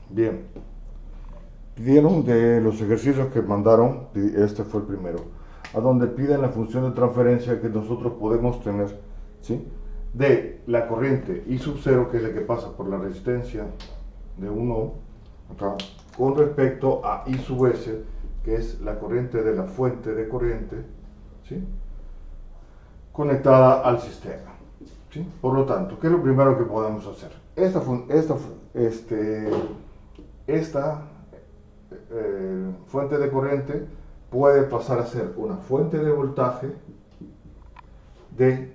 Bien, pidieron de los ejercicios que mandaron, este fue el primero, a donde piden la función de transferencia que nosotros podemos tener, ¿sí? De la corriente I sub 0, que es la que pasa por la resistencia de 1 ohm, acá, con respecto a I sub S, que es la corriente de la fuente de corriente, ¿sí? Conectada al sistema, ¿sí? Por lo tanto, ¿qué es lo primero que podemos hacer? Esta fuente de corriente puede pasar a ser una fuente de voltaje de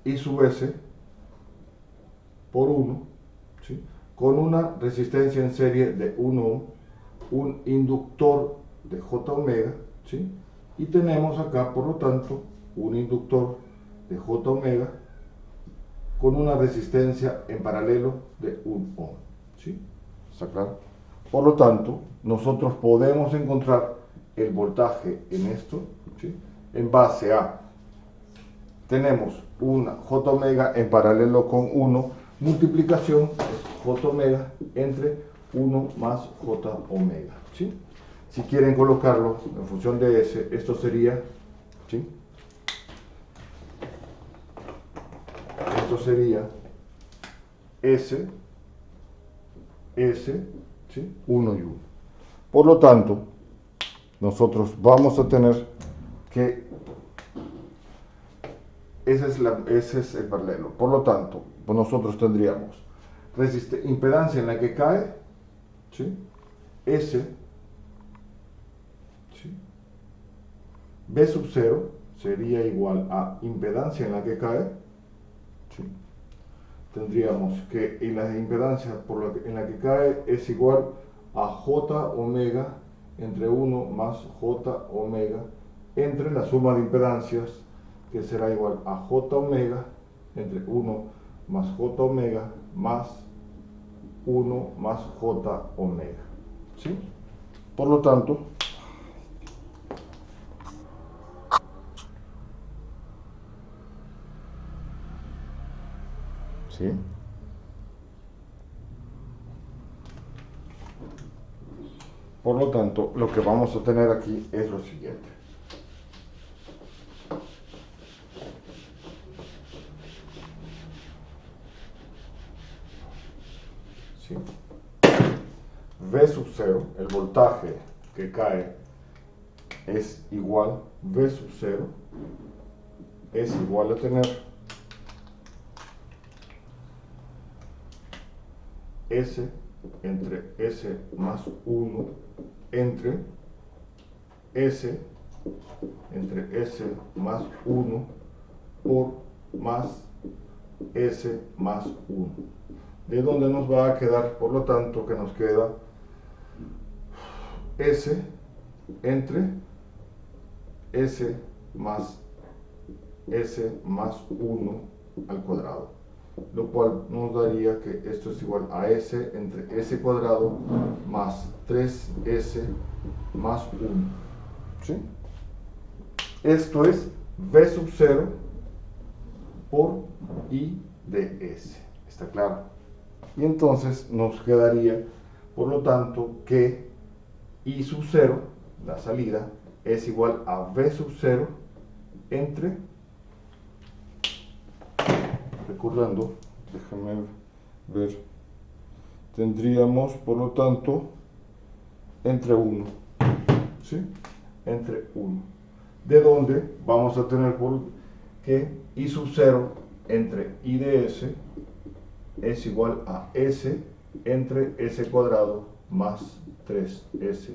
I sub S por 1, ¿sí? Con una resistencia en serie de 1 ohm, un inductor de J omega, ¿sí? Y tenemos acá, por lo tanto, un inductor de J omega con una resistencia en paralelo de 1 ohm, ¿sí? ¿Está claro? Por lo tanto, nosotros podemos encontrar el voltaje en esto, ¿sí? En base a, tenemos una J omega en paralelo con 1, multiplicación J omega entre 1 más J omega, ¿sí? Si quieren colocarlo en función de S, esto sería, ¿sí? Esto sería S, ¿sí? 1 y 1. Por lo tanto, nosotros vamos a tener que ese es el paralelo. Por lo tanto, pues nosotros tendríamos impedancia en la que cae, ¿sí? S, ¿sí? B sub 0 sería igual a impedancia en la que cae, ¿sí? Tendríamos que y la impedancia en la que cae es igual a J omega entre 1 más J omega entre la suma de impedancias, que será igual a J omega entre 1 más J omega más 1 más J omega, ¿sí? Por lo tanto, ¿sí? Por lo tanto, lo que vamos a tener aquí es lo siguiente. ¿Sí? V sub 0, el voltaje que cae es igual, V sub 0 es igual a tener S entre S más 1 entre S entre S más 1 por más S más 1. De donde nos va a quedar, por lo tanto, que nos queda S entre S más 1 al cuadrado, lo cual nos daría que esto es igual a S entre S cuadrado más 3S más 1, ¿sí? Esto es V sub 0 por I de S, ¿está claro? Y entonces nos quedaría, por lo tanto, que I sub 0, la salida, es igual a V sub 0 entre, recordando, déjame ver, tendríamos, por lo tanto, entre 1, ¿sí? Entre 1. De donde vamos a tener que I sub 0 entre I de S es igual a S entre S cuadrado más 3S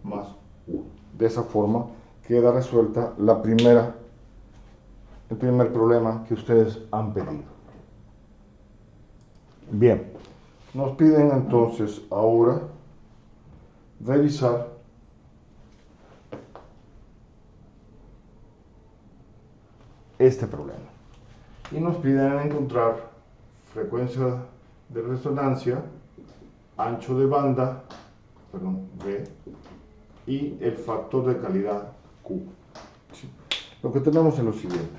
más 1. De esa forma queda resuelta el primer problema que ustedes han pedido. Bien, nos piden entonces ahora revisar este problema. Y nos piden encontrar frecuencia de resonancia, ancho de banda, B, y el factor de calidad Q. ¿Sí? Lo que tenemos es lo siguiente.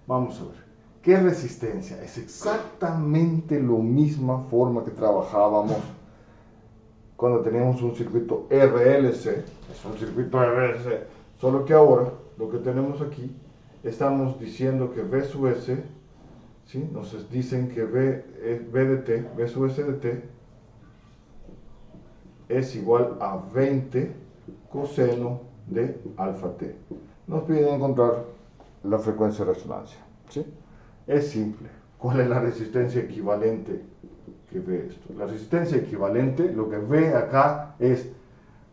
Vamos a ver. ¿Qué resistencia? Es exactamente la misma forma que trabajábamos cuando teníamos un circuito RLC, es un circuito RLC, solo que ahora lo que tenemos aquí, estamos diciendo que V sub S, ¿sí? Nos dicen que V sub S de T es igual a 20 coseno de alfa T. Nos piden encontrar la frecuencia de resonancia, ¿sí? Es simple. ¿Cuál es la resistencia equivalente que ve esto? La resistencia equivalente, lo que ve acá es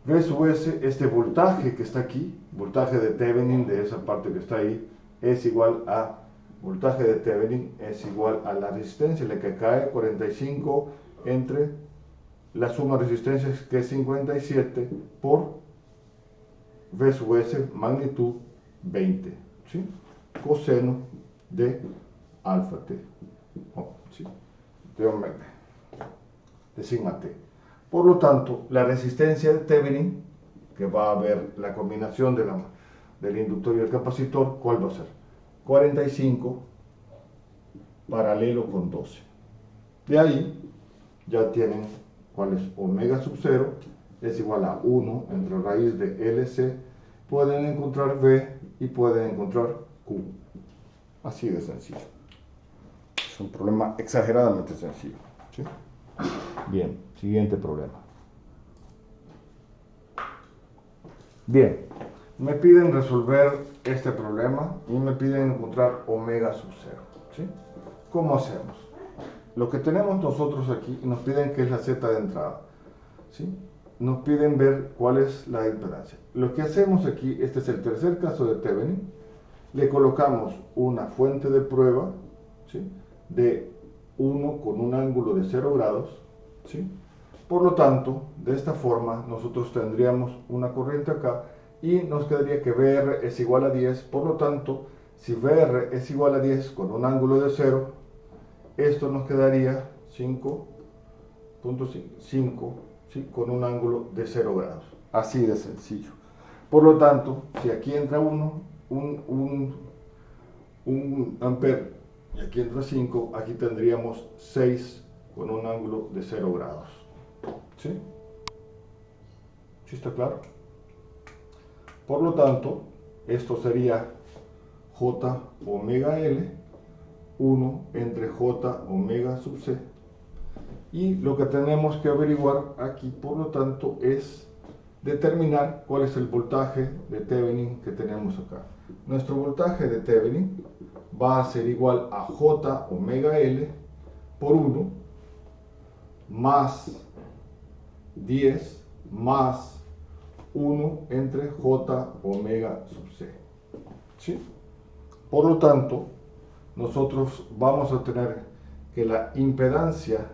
V sub S, este voltaje que está aquí, voltaje de Thevenin de esa parte que está ahí, es igual a voltaje de Thevenin, es igual a la resistencia, la que cae 45 entre la suma de resistencias, que es 57, por V sub S magnitud 20, ¿sí? Coseno de alfa T, ¿sí? De sigma T. Por lo tanto, la resistencia de Thevenin, que va a ver la combinación del inductor y el capacitor, ¿cuál va a ser? 45 paralelo con 12. De ahí ya tienen cuál es omega sub 0, es igual a 1 entre raíz de LC. Pueden encontrar V y pueden encontrar Q. Así de sencillo. Es un problema exageradamente sencillo, ¿sí? Bien, siguiente problema. Bien, me piden resolver este problema y me piden encontrar omega sub 0, ¿sí? ¿Cómo hacemos? Lo que tenemos nosotros aquí, nos piden que es la Z de entrada, ¿sí? Nos piden ver cuál es la impedancia. Lo que hacemos aquí, este es el tercer caso de Thevenin, le colocamos una fuente de prueba, ¿sí? De 1 con un ángulo de 0 grados, ¿sí? Por lo tanto, de esta forma nosotros tendríamos una corriente acá y nos quedaría que VR es igual a 10. Por lo tanto, si VR es igual a 10 con un ángulo de 0, esto nos quedaría 5.5, ¿sí? Con un ángulo de 0 grados. Así de sencillo. Por lo tanto, si aquí entra un ampere y aquí entra 5, aquí tendríamos 6 con un ángulo de 0 grados. ¿Sí? ¿Sí está claro? Por lo tanto, esto sería J omega L, 1 entre J omega sub C. Y lo que tenemos que averiguar aquí, por lo tanto, es determinar cuál es el voltaje de Thevenin que tenemos acá. Nuestro voltaje de Thevenin va a ser igual a J omega L por 1 más 10 más 1 entre J omega sub C. ¿Sí? Por lo tanto, nosotros vamos a tener que la impedancia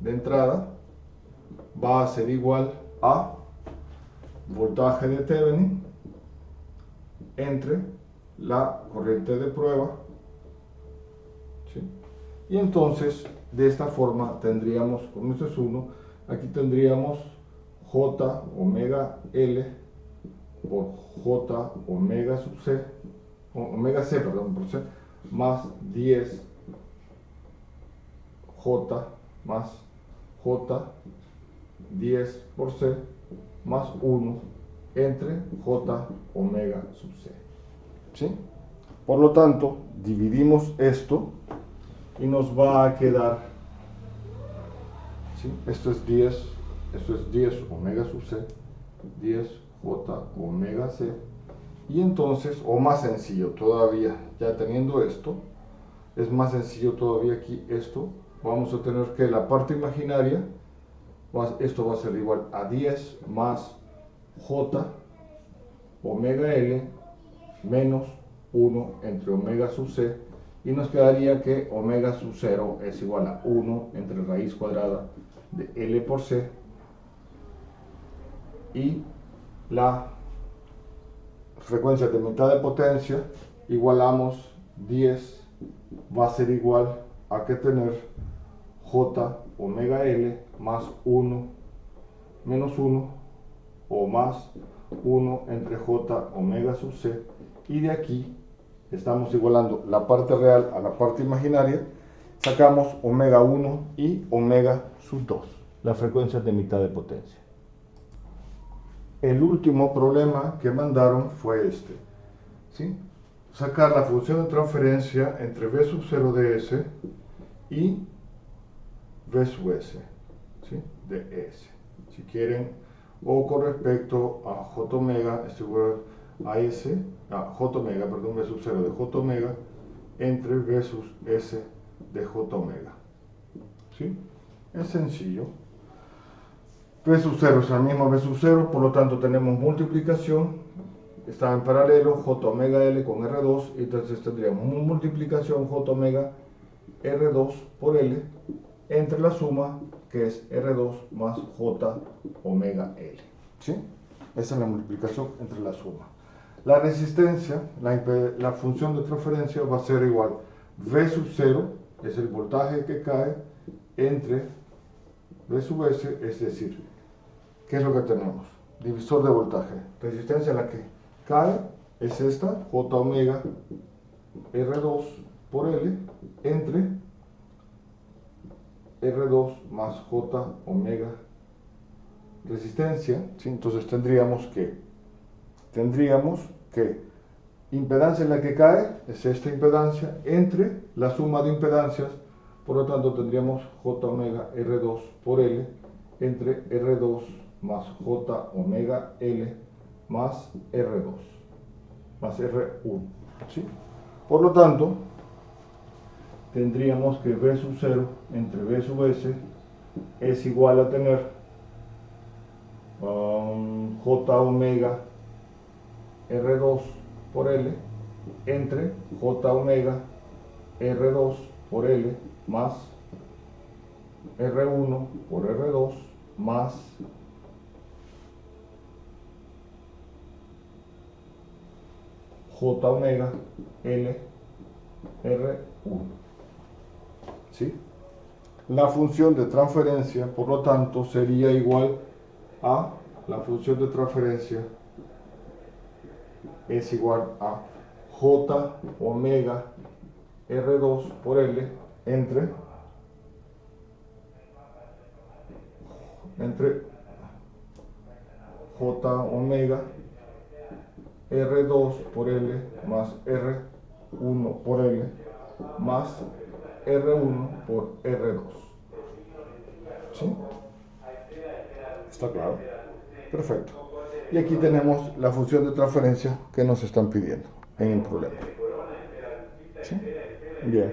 de entrada va a ser igual a voltaje de Thevenin entre la corriente de prueba, ¿sí? Y entonces de esta forma tendríamos, como esto es 1, aquí tendríamos J omega L por J omega sub C, omega C, perdón, por C, más 10 J más J 10 por C más 1 entre J omega sub C. ¿Sí? Por lo tanto, dividimos esto y nos va a quedar, ¿sí? Esto es 10 omega sub C, 10 J omega C, y entonces, o más sencillo todavía, ya teniendo esto, es más sencillo todavía aquí esto, vamos a tener que la parte imaginaria, esto va a ser igual a 10 más J omega L menos 1 entre omega sub C, y nos quedaría que omega sub 0 es igual a 1 entre raíz cuadrada de L por C, y la frecuencia de mitad de potencia, igualamos 10, va a ser igual a que tener J omega L más 1 menos 1 o más 1 entre J omega sub C, y de aquí estamos igualando la parte real a la parte imaginaria, sacamos omega 1 y omega sub 2. la frecuencia de mitad de potencia. El último problema que mandaron fue este, ¿sí? Sacar la función de transferencia entre V sub 0 de S y V sub S, ¿sí? De S. Si quieren, o con respecto a J omega es igual a S, J omega, perdón, V sub 0 de J omega entre V sub S de J omega, ¿sí? Es sencillo. V sub 0 es el mismo V sub 0, por lo tanto tenemos multiplicación, está en paralelo J omega L con R2, y entonces tendríamos multiplicación J omega R2 por L entre la suma que es R2 más J omega L, ¿sí? Esa es la multiplicación entre la suma. La resistencia, la función de transferencia va a ser igual V sub 0, es el voltaje que cae, entre V sub S, es decir, ¿qué es lo que tenemos? Divisor de voltaje. Resistencia a la que cae es esta, J omega R2 por L, entre R2 más J omega resistencia, ¿sí? Entonces tendríamos que impedancia en la que cae es esta impedancia entre la suma de impedancias, por lo tanto tendríamos J omega R2 por L entre R2 más J omega L más R2 más R1, ¿sí? Por lo tanto, tendríamos que V sub 0 entre V sub S es igual a tener J omega R2 por L entre J omega R2 por L más R1 por R2 más J omega L R1, ¿sí? La función de transferencia, por lo tanto, sería igual a la función de transferencia es igual a J omega R2 por L entre J omega R2 por L más R1 por L más R1 por R2. ¿Sí? ¿Está claro? Perfecto. Y aquí tenemos la función de transferencia que nos están pidiendo en el problema. ¿Sí? Bien.